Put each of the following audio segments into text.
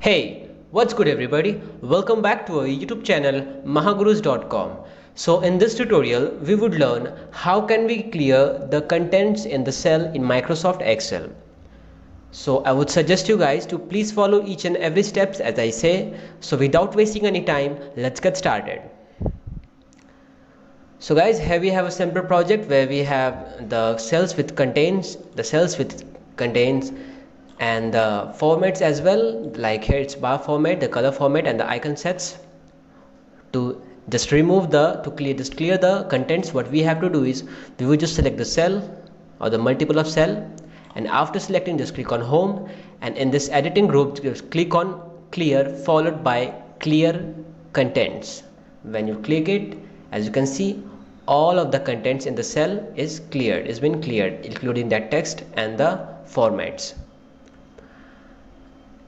Hey, what's good everybody? Welcome back to our YouTube channel mahagurus.com. So in this tutorial, we would learn how can we clear the contents in the cell in Microsoft Excel. So I would suggest you guys to please follow each and every steps as I say. So without wasting any time, let's get started. So guys, here we have a simple project where we have the cells with contains and the formats as well, like here it's bar format, the color format and the icon sets. To just clear the contents, what we have to do is we will just select the cell or the multiple of cell, and after selecting just click on home, and in this editing group just click on clear followed by clear contents. When you click it, as you can see, all of the contents in the cell is been cleared, including that text and the formats.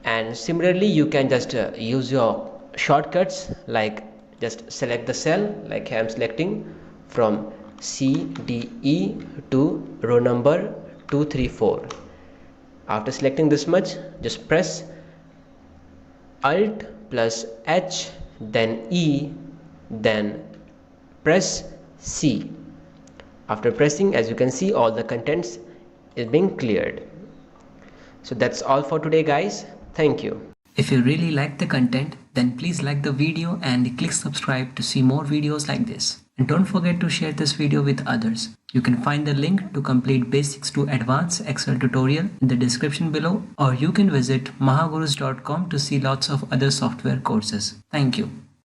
And similarly you can just use your shortcuts, like just select the cell, like I am selecting from C D E to row number 234. After selecting this much, just press Alt plus H, then E, then press C. After pressing, as you can see, all the contents is being cleared. So that's all for today guys. Thank you. If you really like the content, then please like the video and click subscribe to see more videos like this. And don't forget to share this video with others. You can find the link to complete basics to advanced Excel tutorial in the description below, or you can visit mahagurus.com to see lots of other software courses. Thank you.